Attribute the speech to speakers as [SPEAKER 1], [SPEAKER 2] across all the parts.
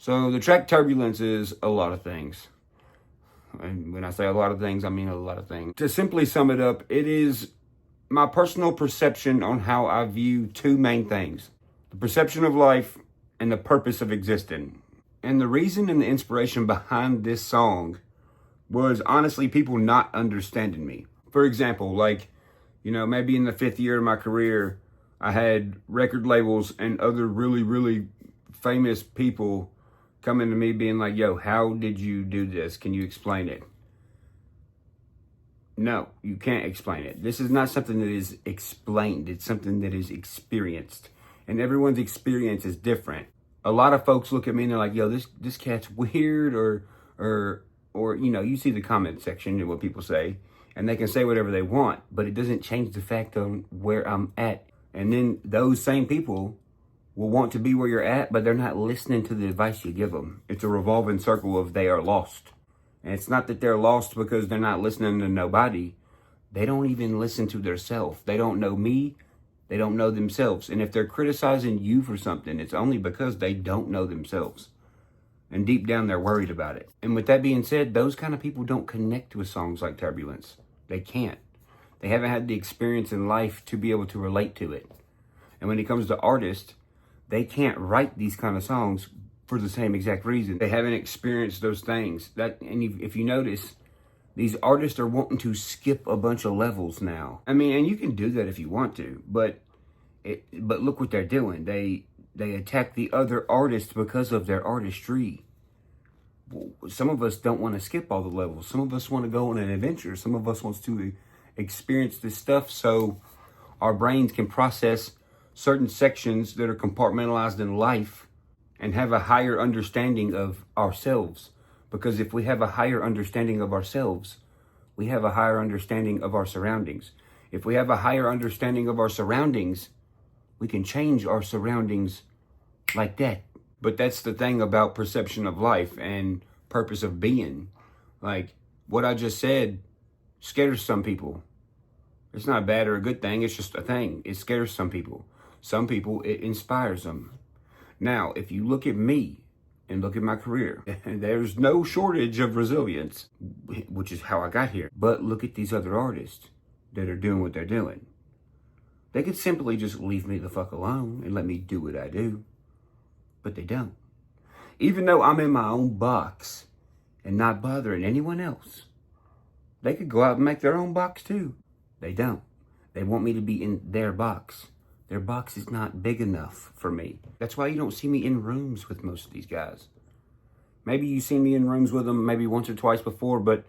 [SPEAKER 1] So the track Turbulence is a lot of things. And when I say a lot of things, I mean a lot of things. To simply sum it up, it is my personal perception on how I view two main things: the perception of life and the purpose of existing. And the reason and the inspiration behind this song was honestly people not understanding me. For example, like, maybe in the 5th year of my career, I had record labels and other really, really famous people coming to me being like, yo, how did you do this? Can you explain it? No, you can't explain it. This is not something that is explained. It's something that is experienced. And everyone's experience is different. A lot of folks look at me and they're like, yo, this cat's weird, or you see the comment section and what people say, and they can say whatever they want, but it doesn't change the fact of where I'm at. And then those same people will want to be where you're at, but they're not listening to the advice you give them. It's a revolving circle of they are lost. And it's not that they're lost because they're not listening to nobody. They don't even listen to themselves. They don't know me. They don't know themselves. And if they're criticizing you for something, it's only because they don't know themselves. And deep down, they're worried about it. And with that being said, those kind of people don't connect with songs like Turbulence. They can't. They haven't had the experience in life to be able to relate to it. And when it comes to artists, they can't write these kind of songs for the same exact reason. They haven't experienced those things. And if you notice, these artists are wanting to skip a bunch of levels now. I mean, and you can do that if you want to, but look what they're doing. They attack the other artists because of their artistry. Some of us don't want to skip all the levels. Some of us want to go on an adventure. Some of us wants to experience this stuff so our brains can process certain sections that are compartmentalized in life and have a higher understanding of ourselves. Because if we have a higher understanding of ourselves, we have a higher understanding of our surroundings. If we have a higher understanding of our surroundings, we can change our surroundings like that. But that's the thing about perception of life and purpose of being. Like, what I just said scares some people. It's not a bad or a good thing. It's just a thing. It scares some people. Some people, it inspires them. Now, if you look at me and look at my career, there's no shortage of resilience, which is how I got here. But look at these other artists that are doing what they're doing. They could simply just leave me the fuck alone and let me do what I do. But they don't. Even though I'm in my own box and not bothering anyone else, they could go out and make their own box too. They don't. They want me to be in their box. Their box is not big enough for me. That's why you don't see me in rooms with most of these guys. Maybe you see me in rooms with them maybe once or twice before, but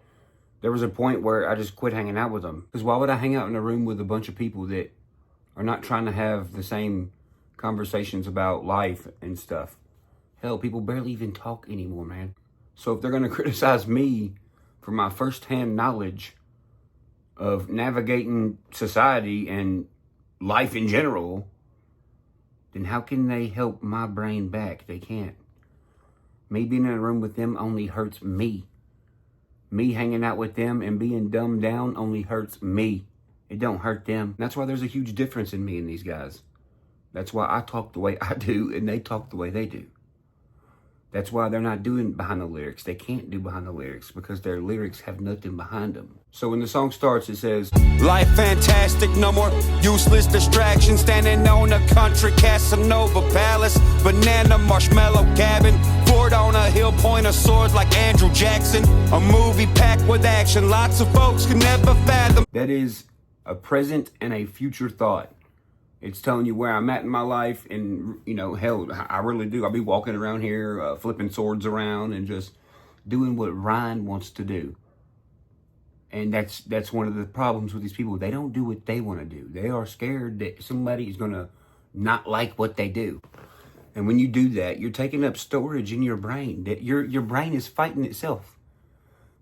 [SPEAKER 1] there was a point where I just quit hanging out with them. Because why would I hang out in a room with a bunch of people that are not trying to have the same conversations about life and stuff? Hell, people barely even talk anymore, man. So if they're going to criticize me for my firsthand knowledge of navigating society and life in general, then how can they help my brain back? They can't. Me being in a room with them only hurts me. Me hanging out with them and being dumbed down only hurts me. It don't hurt them. That's why there's a huge difference in me and these guys. That's why I talk the way I do and they talk the way they do. That's why they're not doing behind the lyrics. They can't do behind the lyrics because their lyrics have nothing behind them. So when the song starts, it says,
[SPEAKER 2] life fantastic, no more useless distractions. Standing on a country Casanova palace, banana marshmallow cabin, fort on a hill, point of swords like Andrew Jackson. A movie packed with action, lots of folks can never fathom.
[SPEAKER 1] That is a present and a future thought. It's telling you where I'm at in my life, and, hell, I really do. I'll be walking around here, flipping swords around and just doing what Ryan wants to do. And that's one of the problems with these people. They don't do what they want to do. They are scared that somebody is going to not like what they do. And when you do that, you're taking up storage in your brain. That your brain is fighting itself.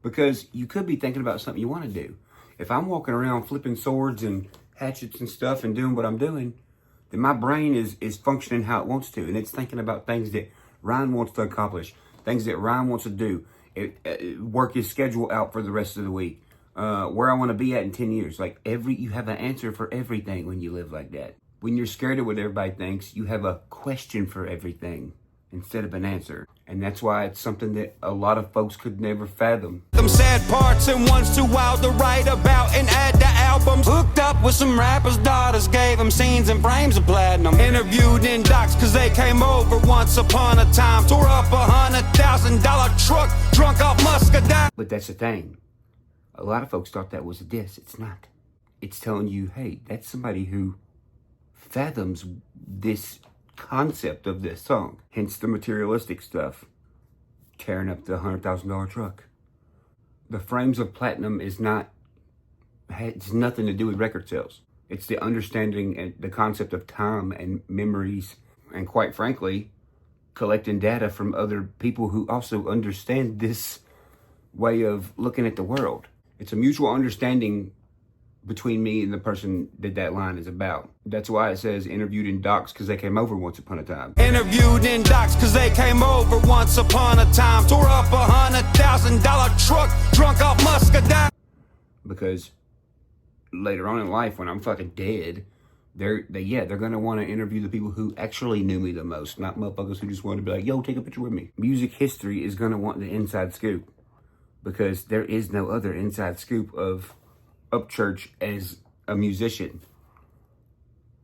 [SPEAKER 1] Because you could be thinking about something you want to do. If I'm walking around flipping swords and hatchets and stuff and doing what I'm doing, then my brain is functioning how it wants to. And it's thinking about things that Ryan wants to accomplish, things that Ryan wants to do, work his schedule out for the rest of the week, where I want to be at in 10 years. Like you have an answer for everything when you live like that. When you're scared of what everybody thinks, you have a question for everything. instead of an answer. And that's why it's something that a lot of folks could never fathom.
[SPEAKER 2] Them sad parts and ones too wild to write about and add to albums. Hooked up with some rappers' daughters, gave them scenes and frames of platinum. Interviewed in docs cause they came over once upon a time. Tore up $100,000 truck, drunk off muscadine.
[SPEAKER 1] But that's the thing. A lot of folks thought that was a diss. It's not. It's telling you, hey, that's somebody who fathoms this concept of this song. Hence the materialistic stuff. Tearing up the $100,000 truck. The frames of platinum is not, it's nothing to do with record sales. It's the understanding and the concept of time and memories, and quite frankly, collecting data from other people who also understand this way of looking at the world. It's a mutual understanding between me and the person that line is about. That's why it says interviewed in docs because they came over once upon a time.
[SPEAKER 2] Interviewed in docs because they came over once upon a time. Tore up $100,000 truck, drunk off muscadine.
[SPEAKER 1] Because later on in life, when I'm fucking dead, they're gonna want to interview the people who actually knew me the most, not motherfuckers who just want to be like, yo, take a picture with me. Music history is gonna want the inside scoop, because there is no other inside scoop of Upchurch as a musician.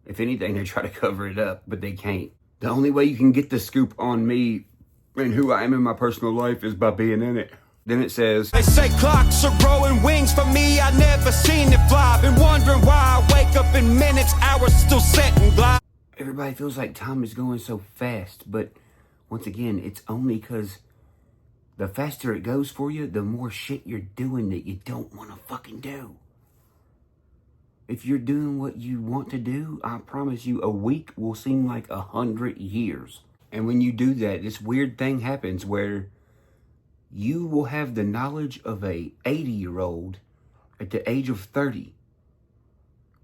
[SPEAKER 1] If anything, they try to cover it up, but they can't. The only way you can get the scoop on me and who I am in my personal life is by being in it. Then it says,
[SPEAKER 2] they say clocks are growing wings for me, I never seen it fly. Been wondering why I wake up in minutes, hours still set and glide.
[SPEAKER 1] Everybody feels like time is going so fast, but once again, it's only because the faster it goes for you, the more shit you're doing that you don't want to fucking do. If you're doing what you want to do, I promise you a week will seem like 100 years. And when you do that, this weird thing happens where you will have the knowledge of a 80-year-old at the age of 30.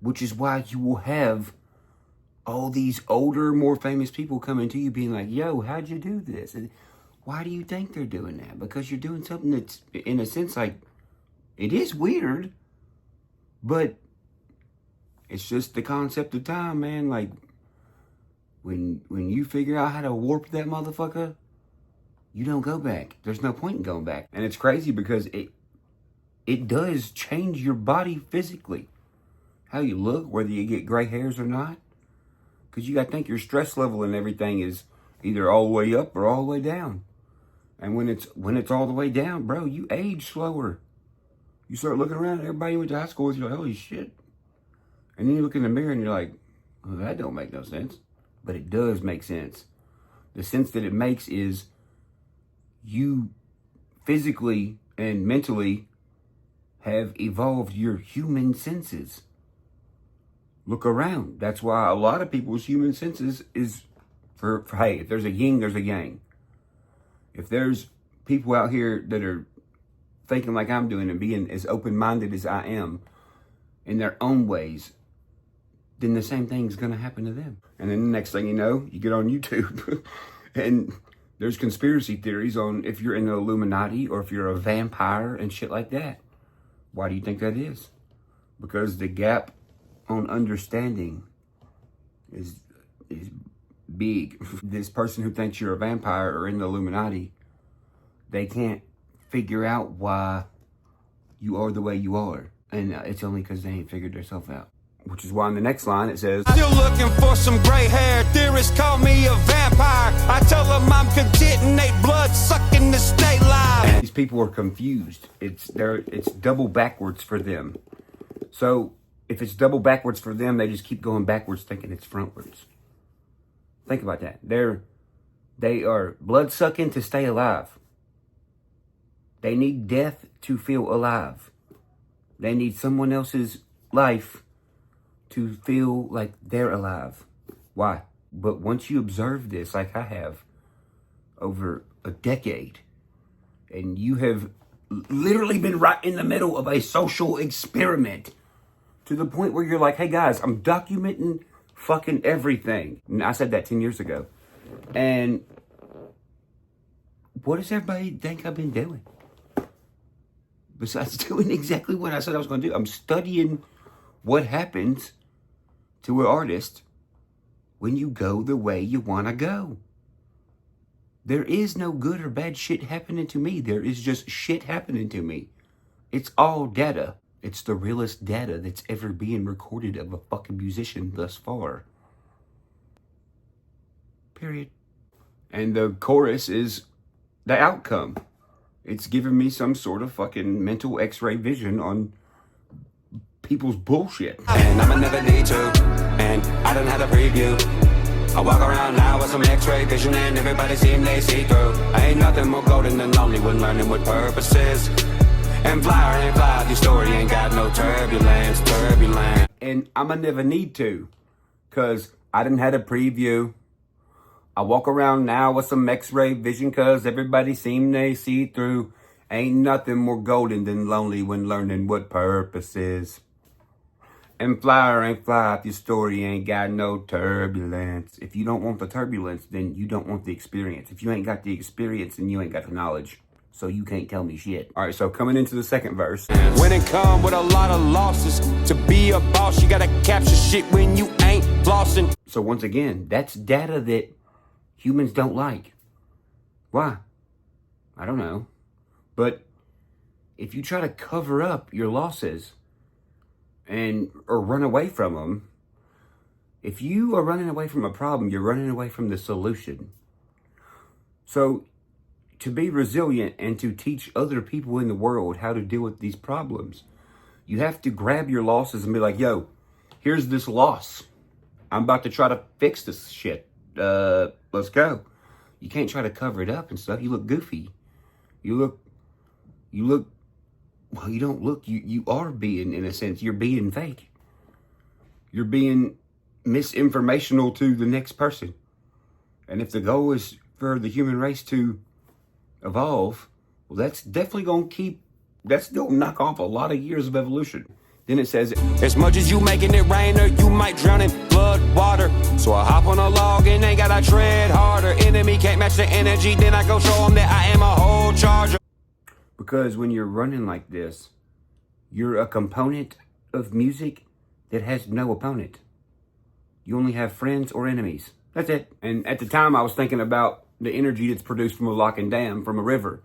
[SPEAKER 1] Which is why you will have all these older, more famous people coming to you being like, yo, how'd you do this? And why do you think they're doing that? Because you're doing something that's, in a sense, like, it is weird, but it's just the concept of time, man. Like, when you figure out how to warp that motherfucker, you don't go back. There's no point in going back. And it's crazy because it does change your body physically. How you look, whether you get gray hairs or not. Because you got to think your stress level and everything is either all the way up or all the way down. And when it's all the way down, bro, you age slower. You start looking around, everybody you went to high school with, you're like, holy shit. And then you look in the mirror and you're like, well, that don't make no sense. But it does make sense. The sense that it makes is you physically and mentally have evolved your human senses. Look around. That's why a lot of people's human senses is for hey, if there's a yin, there's a yang. If there's people out here that are thinking like I'm doing and being as open-minded as I am in their own ways, then the same thing's going to happen to them. And then the next thing you know, you get on YouTube and there's conspiracy theories on if you're in the Illuminati or if you're a vampire and shit like that. Why do you think that is? Because the gap on understanding is big. This person who thinks you're a vampire or in the Illuminati, they can't figure out why you are the way you are. And it's only because they ain't figured themselves out. Which is why in the next line it says,
[SPEAKER 2] still looking for some gray hair. Theorists call me a vampire. I tell them I'm content and they blood sucking to stay alive.
[SPEAKER 1] These people are confused. It's double backwards for them. So if it's double backwards for them, they just keep going backwards thinking it's frontwards. Think about that. They are blood sucking to stay alive. They need death to feel alive. They need someone else's life to feel like they're alive. Why? But once you observe this, like I have, over a decade, and you have literally been right in the middle of a social experiment to the point where you're like, hey guys, I'm documenting fucking everything. And I said that 10 years ago. And what does everybody think I've been doing? Besides doing exactly what I said I was going to do. I'm studying what happens to an artist when you go the way you want to go. There is no good or bad shit happening to me. There is just shit happening to me. It's all data. It's the realest data that's ever being recorded of a fucking musician thus far. Period. And the chorus is the outcome. It's giving me some sort of fucking mental x-ray vision on people's bullshit.
[SPEAKER 2] And I'ma never need to, and I done had a preview. I walk around now with some x-ray vision and everybody seem they see through. Ain't nothing more golden than lonely when learning what purpose is. And fly or ain't fly, the story ain't got no turbulence.
[SPEAKER 1] And I'ma never need to, cause I done had a preview. I walk around now with some x-ray vision, cause everybody seem they see through. Ain't nothing more golden than lonely when learning what purpose is. And fly or ain't fly if your story ain't got no turbulence. If you don't want the turbulence, then you don't want the experience. If you ain't got the experience, then you ain't got the knowledge. So you can't tell me shit. All right, so coming into the second verse.
[SPEAKER 2] When it come with a lot of losses, to be a boss, you gotta capture shit when you ain't flossing.
[SPEAKER 1] So once again, that's data that humans don't like. Why? I don't know. But if you try to cover up your losses or run away from them, if you are running away from a problem, you're running away from the solution. So to be resilient and to teach other people in the world how to deal with these problems, you have to grab your losses and be like, yo, here's this loss. I'm about to try to fix this shit. Let's go. You can't try to cover it up and stuff. You look goofy. You don't look, you are being, in a sense, you're being fake. You're being misinformational to the next person. And if the goal is for the human race to evolve, well, that's definitely going to knock off a lot of years of evolution. Then it says,
[SPEAKER 2] as much as you making it rain or you might drown in blood water. So I hop on a log and ain't gotta tread harder. Enemy can't match the energy, then I go show them that I am a whole charger.
[SPEAKER 1] Because when you're running like this, you're a component of music that has no opponent. You only have friends or enemies. That's it. And at the time I was thinking about the energy that's produced from a lock and dam, from a river,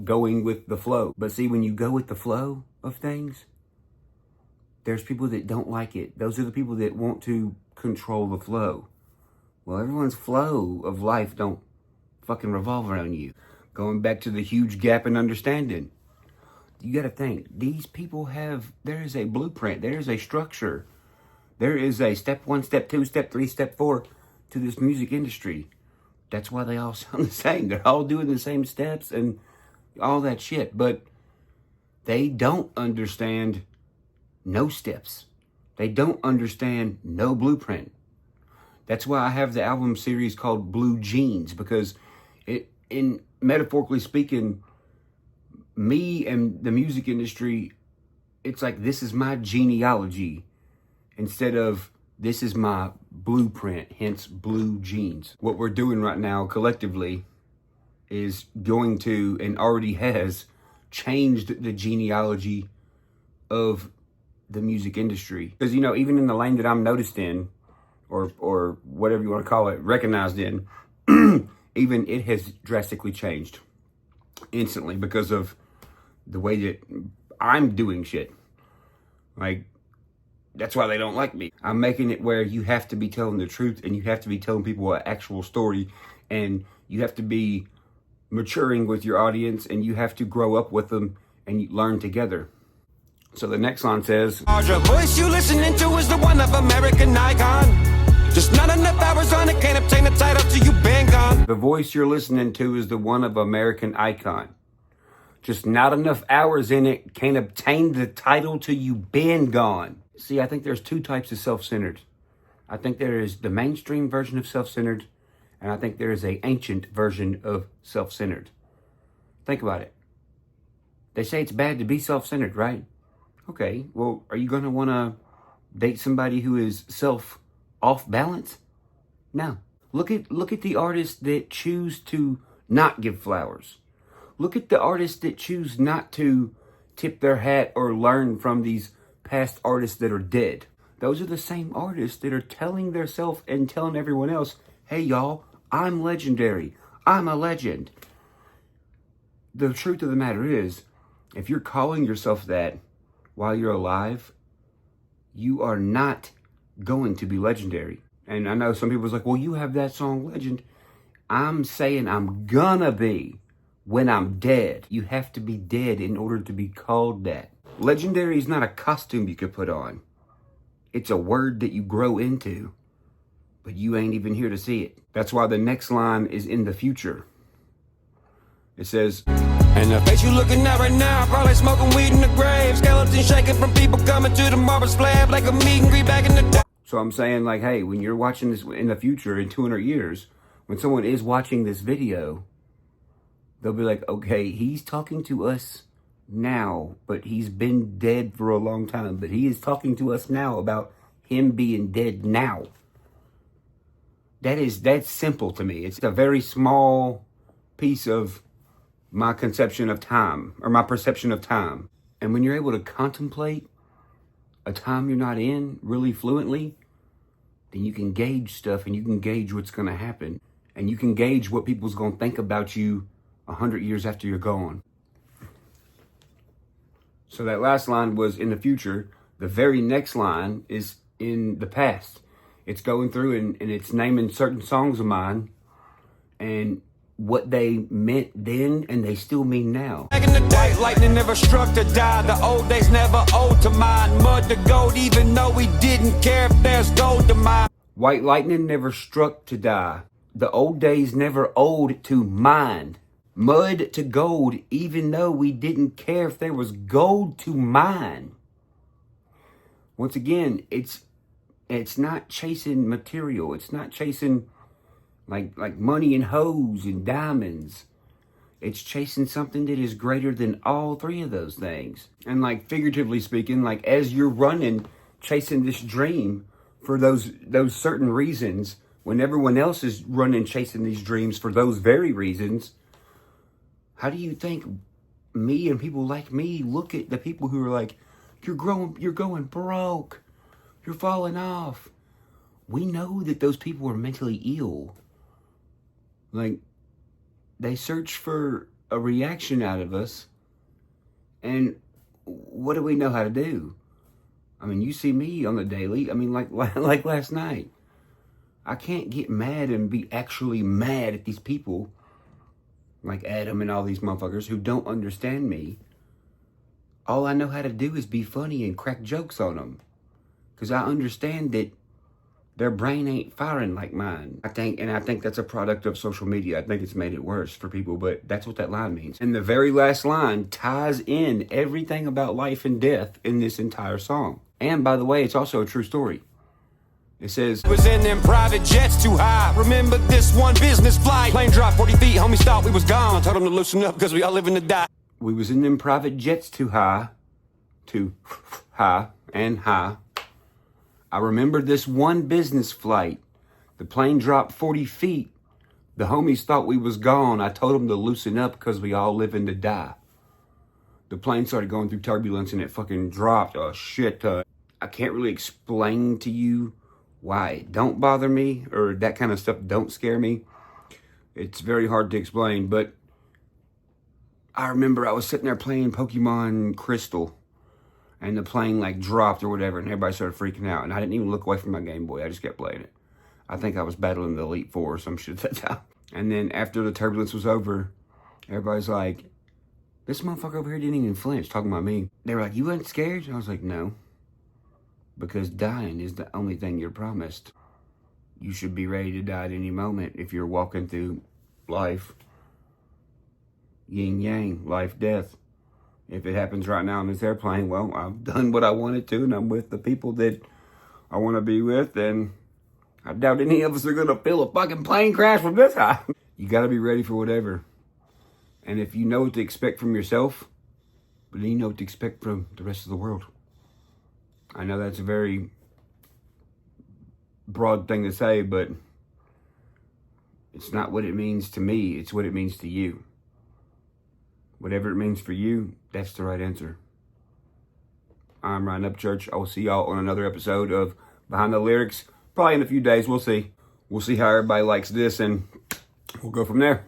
[SPEAKER 1] going with the flow. But see, when you go with the flow of things, there's people that don't like it. Those are the people that want to control the flow. Well, everyone's flow of life don't fucking revolve around you. Going back to the huge gap in understanding. You got to think, these people there is a blueprint. There is a structure. There is a step 1, step 2, step 3, step 4 to this music industry. That's why they all sound the same. They're all doing the same steps and all that shit. But they don't understand no steps. They don't understand no blueprint. That's why I have the album series called Blue Jeans, because in metaphorically speaking, me and the music industry, it's like this is my genealogy instead of this is my blueprint, hence Blue Jeans. What we're doing right now collectively is going to, and already has, changed the genealogy of the music industry. Because, even in the lane that I'm noticed in, or whatever you want to call it, recognized in, even it has drastically changed instantly because of the way that I'm doing shit. Like, that's why they don't like me. I'm making it where you have to be telling the truth and you have to be telling people an actual story, and you have to be maturing with your audience, and you have to grow up with them and you learn together. So the next line says,
[SPEAKER 2] The voice you listening to is the one of American icon. Just not enough hours on it, can't obtain the title till you been gone.
[SPEAKER 1] The voice you're listening to is the one of American icon. Just not enough hours in it, can't obtain the title till you been gone. See, I think there's two types of self-centered. I think there is the mainstream version of self-centered, and I think there is an ancient version of self-centered. Think about it. They say it's bad to be self-centered, right? Okay, well, are you going to want to date somebody who is off balance? No. Look at the artists that choose to not give flowers. Look at the artists that choose not to tip their hat or learn from these past artists that are dead. Those are the same artists that are telling theirself and telling everyone else, hey y'all, I'm legendary. I'm a legend. The truth of the matter is, if you're calling yourself that while you're alive, you are not going to be legendary. And I know some people's like, well, you have that song, Legend. I'm saying I'm gonna be when I'm dead. You have to be dead in order to be called that. Legendary is not a costume you could put on. It's a word that you grow into, but you ain't even here to see it. That's why the next line is in the future. It says,
[SPEAKER 2] and the face you looking at right now, probably smoking weed in the grave. Skeleton shaking from people coming to the marble slab like a meet and greet back in the day.
[SPEAKER 1] So I'm saying, like, hey, when you're watching this in the future, in 200 years, when someone is watching this video, they'll be like, okay, he's talking to us now, but he's been dead for a long time. But he is talking to us now about him being dead now. That's simple to me. It's a very small piece of my conception of time, or my perception of time. And when you're able to contemplate a time you're not in really fluently, then you can gauge stuff, and you can gauge what's going to happen. And you can gauge what people's going to think about you 100 years after you're gone. So that last line was in the future. The very next line is in the past. It's going through and it's naming certain songs of mine and what they meant then and they still mean now.
[SPEAKER 2] Back in the day, lightning never struck to die. The old days never owed to mine. Mud to gold, even though we didn't care if there's gold to mine.
[SPEAKER 1] White lightning never struck to die. The old days never owed to mine. Mud to gold, even though we didn't care if there was gold to mine. Once again, it's not chasing material. It's not chasing like money and hoes and diamonds. It's chasing something that is greater than all three of those things. And like figuratively speaking, like as you're running, chasing this dream for those certain reasons, when everyone else is running, chasing these dreams for those very reasons, how do you think me and people like me look at the people who are like, you're going broke, you're falling off? We know that those people are mentally ill. Like, they search for a reaction out of us, and what do we know how to do? I mean, you see me on the daily. I mean, like last night. I can't get mad and be actually mad at these people, like Adam and all these motherfuckers who don't understand me. All I know how to do is be funny and crack jokes on them, because I understand that their brain ain't firing like mine. I think that's a product of social media. I think it's made it worse for people, but that's what that line means. And the very last line ties in everything about life and death in this entire song. And by the way, it's also a true story. It says,
[SPEAKER 2] was in them private jets too high. Remember this one business flight. Plane dropped 40 feet, homies thought we was gone. I told them to loosen up because we all living to die.
[SPEAKER 1] We was in them private jets too high. I remember this one business flight. The plane dropped 40 feet. The homies thought we was gone. I told them to loosen up because we all living to die. The plane started going through turbulence and it fucking dropped a shit ton. I can't really explain to you why it don't bother me or that kind of stuff don't scare me. It's very hard to explain, but I remember I was sitting there playing Pokemon Crystal and the plane like dropped or whatever and everybody started freaking out and I didn't even look away from my Game Boy. I just kept playing it. I think I was battling the Elite Four or some shit at that time. And then after the turbulence was over, everybody's like, this motherfucker over here didn't even flinch, talking about me. They were like, you weren't scared? I was like, no. Because dying is the only thing you're promised. You should be ready to die at any moment if you're walking through life. Yin yang, life, death. If it happens right now on this airplane, well, I've done what I wanted to and I'm with the people that I want to be with, and I doubt any of us are going to feel a fucking plane crash from this high. You got to be ready for whatever. And if you know what to expect from yourself, but then you know what to expect from the rest of the world. I know that's a very broad thing to say, but it's not what it means to me. It's what it means to you. Whatever it means for you, that's the right answer. I'm Ryan Upchurch. I will see y'all on another episode of Behind the Lyrics. Probably in a few days. We'll see. We'll see how everybody likes this, and we'll go from there.